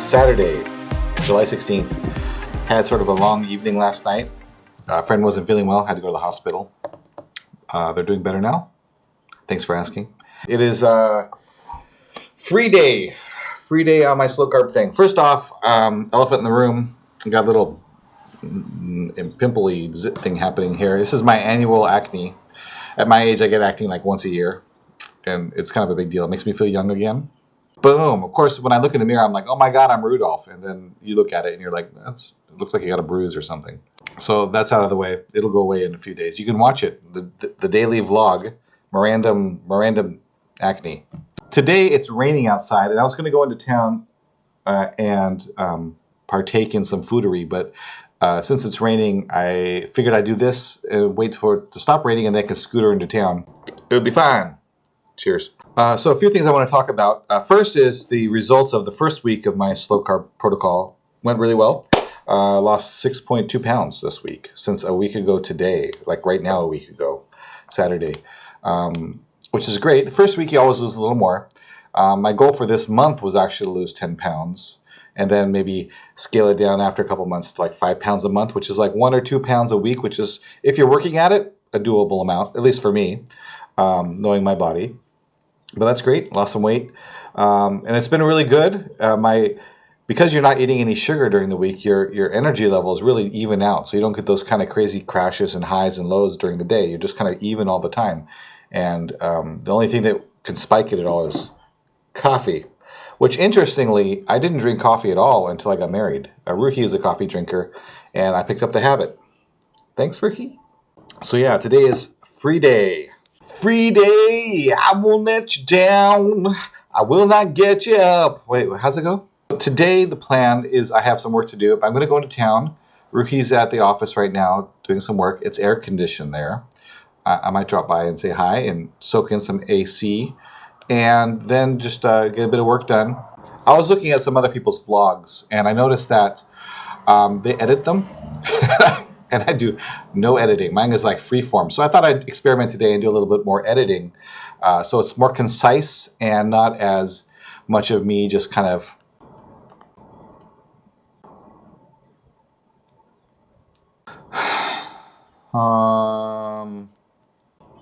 Saturday, July 16th. Had sort of a long evening last night. A friend wasn't feeling well, had to go to the hospital. They're doing better now. Thanks for asking. It is free day on my slow carb thing. First off, elephant in the room. I got a little pimply zit thing happening here. This is my annual acne. At my age, I get acne like once a year, and it's kind of a big deal. It makes me feel young again. Boom. Of course, when I look in the mirror, I'm like, oh my God, I'm Rudolph. And then you look at it and you're like, it looks like you got a bruise or something. So that's out of the way. It'll go away in a few days. You can watch it, the daily vlog, Morandom acne. Today it's raining outside, and I was going to go into town and partake in some foodery, but since it's raining, I figured I'd do this and wait for it to stop raining, and then I can scooter into town. It'll be fine. Cheers. So a few things I want to talk about. First is the results of the first week of my Slow Carb Protocol. Went really well. Lost 6.2 pounds this week since a week ago today, like right now a week ago, Saturday, which is great. The first week you always lose a little more. My goal for this month was actually to lose 10 pounds and then maybe scale it down after a couple months to like 5 pounds a month, which is like 1 or 2 pounds a week, which is, if you're working at it, a doable amount, at least for me, knowing my body. But that's great. Lost some weight. And it's been really good. Because you're not eating any sugar during the week, your energy levels really even out. So you don't get those kind of crazy crashes and highs and lows during the day. You're just kind of even all the time. And the only thing that can spike it at all is coffee. Which, interestingly, I didn't drink coffee at all until I got married. Ruhi is a coffee drinker, and I picked up the habit. Thanks, Ruhi. So yeah, today is free day. Free day, I won't let you down. I will not get you up. Wait, how's it go? Today, the plan is I have some work to do. I'm going to go into town. Ruki's at the office right now doing some work. It's air conditioned there. I might drop by and say hi and soak in some AC and then just get a bit of work done. I was looking at some other people's vlogs, and I noticed that they edit them. And I do no editing. Mine is like freeform. So I thought I'd experiment today and do a little bit more editing. So it's more concise and not as much of me just kind of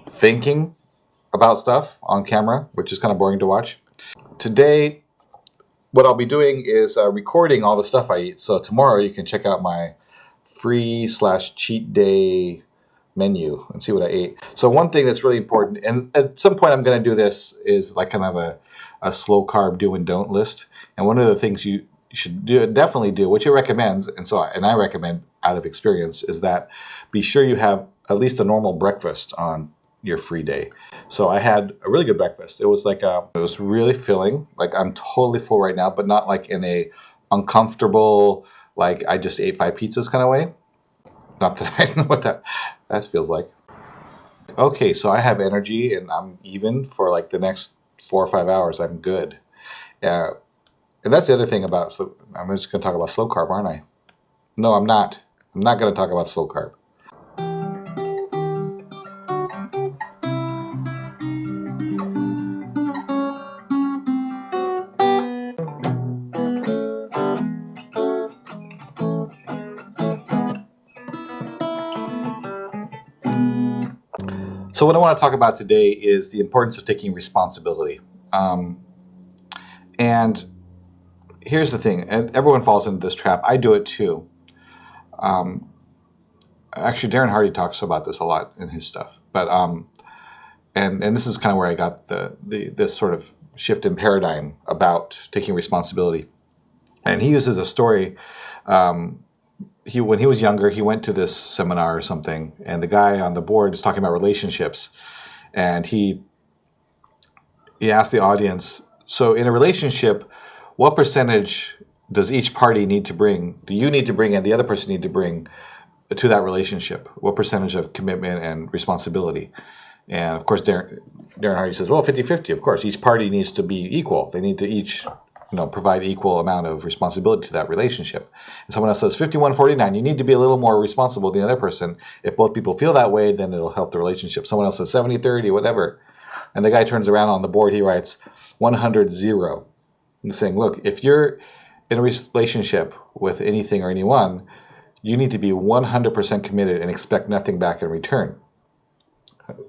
thinking about stuff on camera, which is kind of boring to watch. Today, what I'll be doing is recording all the stuff I eat. So tomorrow you can check out my free/cheat day menu and see what I ate. So one thing that's really important, and at some point I'm going to do this, is like kind of a slow carb do and don't list. And one of the things you should definitely do, which it recommends, and I recommend out of experience, is that be sure you have at least a normal breakfast on your free day. So I had a really good breakfast. It was like it was really filling. Like I'm totally full right now, but not like in a uncomfortable, like I just ate 5 pizzas kind of way. Not that I know what that feels like. Okay, so I have energy and I'm even for like the next 4 or 5 hours. I'm good. And that's the other thing about, so I'm just going to talk about slow carb, aren't I? No, I'm not. I'm not going to talk about slow carb. So what I want to talk about today is the importance of taking responsibility. And here's the thing, and everyone falls into this trap. I do it too. Actually, Darren Hardy talks about this a lot in his stuff. But and this is kind of where I got this sort of shift in paradigm about taking responsibility. And he uses a story. When he was younger, he went to this seminar or something, and the guy on the board is talking about relationships, and he asked the audience, so in a relationship, what percentage does each party need to bring, do you need to bring and the other person need to bring to that relationship? What percentage of commitment and responsibility? And of course, Darren Hardy says, well, 50-50, of course. Each party needs to be equal. They need to each provide equal amount of responsibility to that relationship. And someone else says 51-49, you need to be a little more responsible than the other person. If both people feel that way, then it'll help the relationship. Someone else says 70-30, whatever. And the guy turns around on the board, he writes 100-0. He's saying, look, if you're in a relationship with anything or anyone, you need to be 100% committed and expect nothing back in return.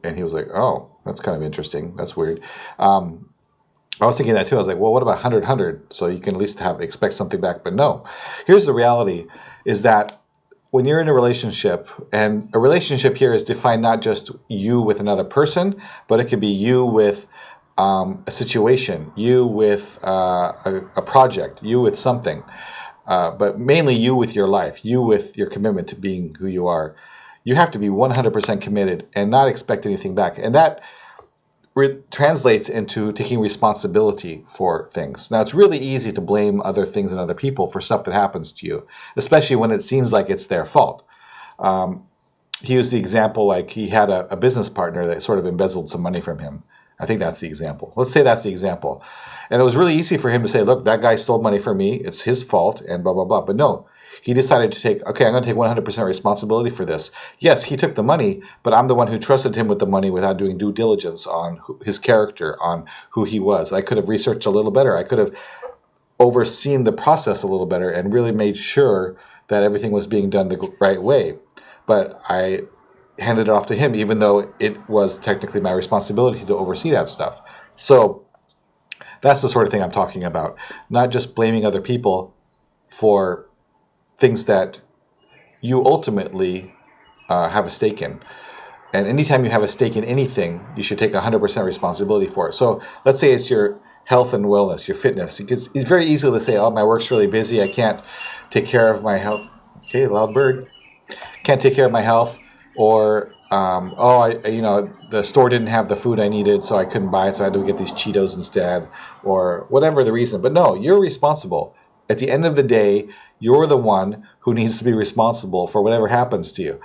And he was like, oh, that's kind of interesting. That's weird. I was thinking that too. I was like, well, what about 100-100? So you can at least expect something back. But no. Here's the reality, is that when you're in a relationship, and a relationship here is defined not just you with another person, but it could be you with a situation, you with a project, you with something, but mainly you with your life, you with your commitment to being who you are. You have to be 100% committed and not expect anything back. And that translates into taking responsibility for things. Now, it's really easy to blame other things and other people for stuff that happens to you, especially when it seems like it's their fault. He used the example like he had a business partner that sort of embezzled some money from him. I think that's the example. Let's say that's the example. And it was really easy for him to say, look, that guy stole money from me. It's his fault and blah, blah, blah. But no, he decided to take, okay, I'm going to take 100% responsibility for this. Yes, he took the money, but I'm the one who trusted him with the money without doing due diligence on his character, on who he was. I could have researched a little better. I could have overseen the process a little better and really made sure that everything was being done the right way. But I handed it off to him, even though it was technically my responsibility to oversee that stuff. So that's the sort of thing I'm talking about. Not just blaming other people for things that you ultimately have a stake in. And anytime you have a stake in anything, you should take 100% responsibility for it. So let's say it's your health and wellness, your fitness. It's very easy to say, oh, my work's really busy. I can't take care of my health. Okay, loud bird. Can't take care of my health. Or, the store didn't have the food I needed, so I couldn't buy it, so I had to get these Cheetos instead, or whatever the reason. But no, you're responsible. At the end of the day, you're the one who needs to be responsible for whatever happens to you.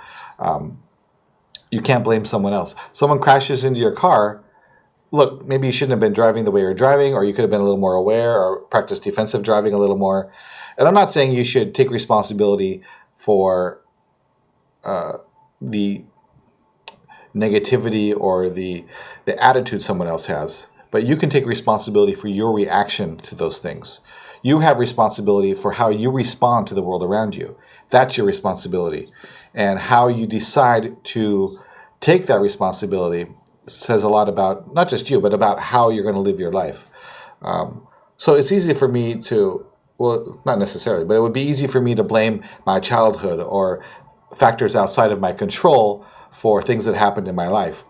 You can't blame someone else. Someone crashes into your car. Look, maybe you shouldn't have been driving the way you're driving, or you could have been a little more aware or practice defensive driving a little more. And I'm not saying you should take responsibility for the negativity or the attitude someone else has, but you can take responsibility for your reaction to those things. You have responsibility for how you respond to the world around you. That's your responsibility. And how you decide to take that responsibility says a lot about, not just you, but about how you're going to live your life. So it's easy for me to, well, not necessarily, but it would be easy for me to blame my childhood or factors outside of my control for things that happened in my life.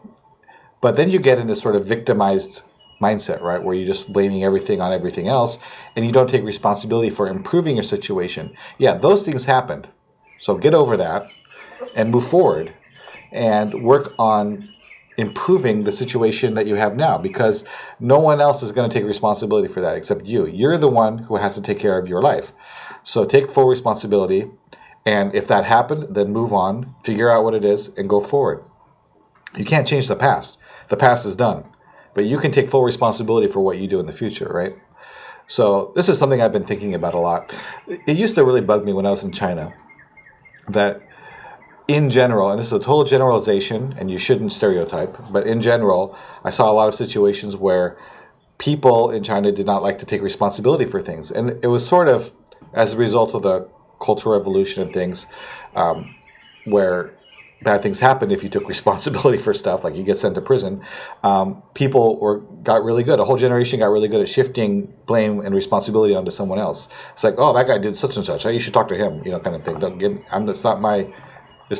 But then you get in this sort of victimized mindset, right, where you're just blaming everything on everything else and you don't take responsibility for improving your situation. Yeah, those things happened. So get over that and move forward and work on improving the situation that you have now, because no one else is going to take responsibility for that except you. You're the one who has to take care of your life. So take full responsibility. And if that happened, then move on, figure out what it is, and go forward. You can't change the past. The past is done. But you can take full responsibility for what you do in the future, right? So this is something I've been thinking about a lot. It used to really bug me when I was in China that in general, and this is a total generalization, and you shouldn't stereotype, but in general, I saw a lot of situations where people in China did not like to take responsibility for things. And it was sort of as a result of the Cultural Revolution and things, where bad things happened if you took responsibility for stuff, like you get sent to prison. People got really good. A whole generation got really good at shifting blame and responsibility onto someone else. It's like, oh, that guy did such and such. You should talk to him, kind of thing. It's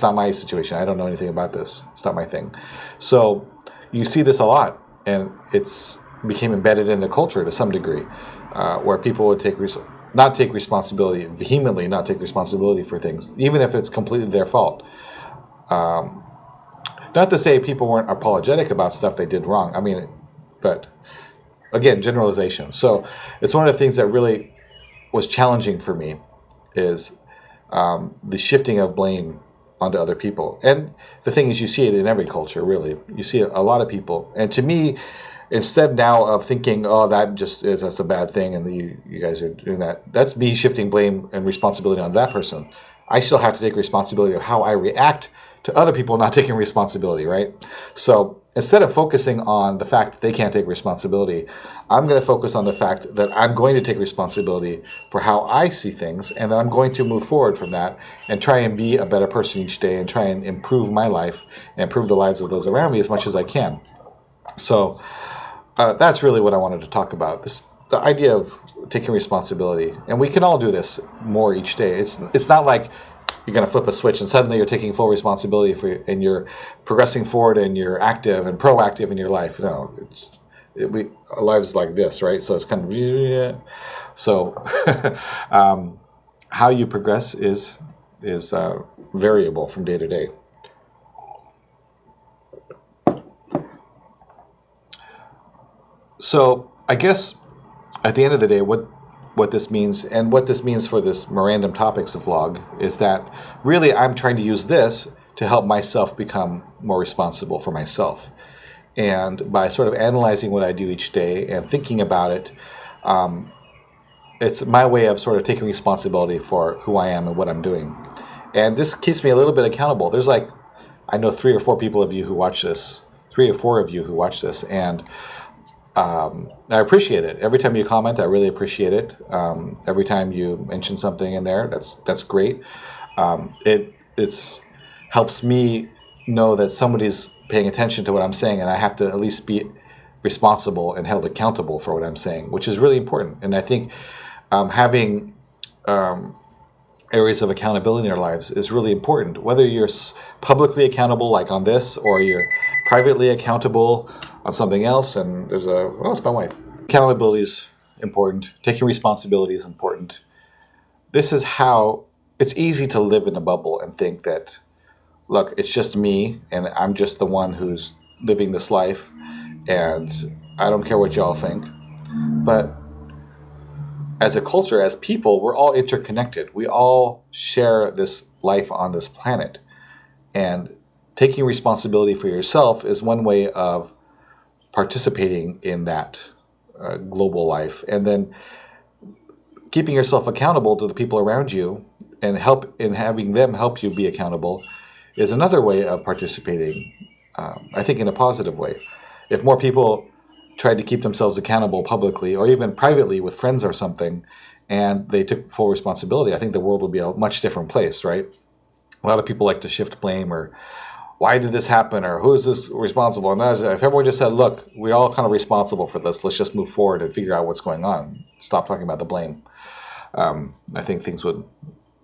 not my situation. I don't know anything about this. It's not my thing. So you see this a lot, and it's became embedded in the culture to some degree, where people would not take responsibility, vehemently not take responsibility for things, even if it's completely their fault. Not to say people weren't apologetic about stuff they did wrong. But again, generalization. So it's one of the things that really was challenging for me is the shifting of blame onto other people. And the thing is, you see it in every culture, really. You see a lot of people. And to me, instead now of thinking, oh, that's a bad thing and you guys are doing that, that's me shifting blame and responsibility on that person. I still have to take responsibility of how I react to other people not taking responsibility, right? So instead of focusing on the fact that they can't take responsibility, I'm going to focus on the fact that I'm going to take responsibility for how I see things, and that I'm going to move forward from that and try and be a better person each day and try and improve my life and improve the lives of those around me as much as I can. So that's really what I wanted to talk about, the idea of taking responsibility. And we can all do this more each day. It's not like you're going to flip a switch and suddenly you're taking full responsibility and you're progressing forward and you're active and proactive in your life. No, our lives like this, right? So it's kind of, so how you progress is variable from day to day. So I guess at the end of the day, what this means, and what this means for this Morandom Topics vlog, is that really I'm trying to use this to help myself become more responsible for myself. And by sort of analyzing what I do each day and thinking about it, it's my way of sort of taking responsibility for who I am and what I'm doing. And this keeps me a little bit accountable. There's like, I know 3 or 4 people of you who watch this, 3 or 4 of you who watch this, and I appreciate it. Every time you comment, I really appreciate it. Every time you mention something in there, that's great. It helps me know that somebody's paying attention to what I'm saying, and I have to at least be responsible and held accountable for what I'm saying, which is really important. And I think having areas of accountability in our lives is really important. Whether you're publicly accountable, like on this, or you're privately accountable on something else, and there's it's my wife. Accountability is important. Taking responsibility is important. This is how it's easy to live in a bubble and think that, look, it's just me, and I'm just the one who's living this life, and I don't care what y'all think. But as a culture, as people, we're all interconnected. We all share this life on this planet. And taking responsibility for yourself is one way of participating in that global life. And then keeping yourself accountable to the people around you and having them help you be accountable is another way of participating, I think, in a positive way. If more people tried to keep themselves accountable publicly or even privately with friends or something, and they took full responsibility, I think the world would be a much different place, right? A lot of people like to shift blame, or why did this happen, or who's this responsible? And if everyone just said, look, we're all kind of responsible for this, let's just move forward and figure out what's going on, stop talking about the blame, I think things would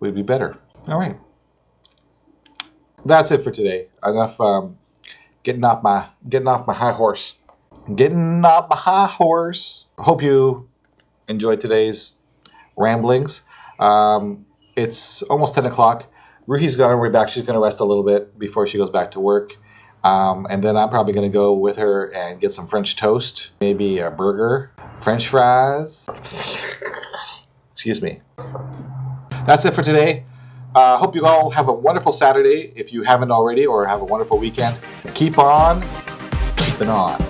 be better. All right. That's it for today. Enough getting off my high horse. Getting off my high horse. Hope you enjoyed today's ramblings. It's almost 10 o'clock. Ruhi's going to be back. She's going to rest a little bit before she goes back to work. And then I'm probably going to go with her and get some French toast, maybe a burger, French fries. Excuse me. That's it for today. Hope you all have a wonderful Saturday if you haven't already, or have a wonderful weekend. Keep on keeping on.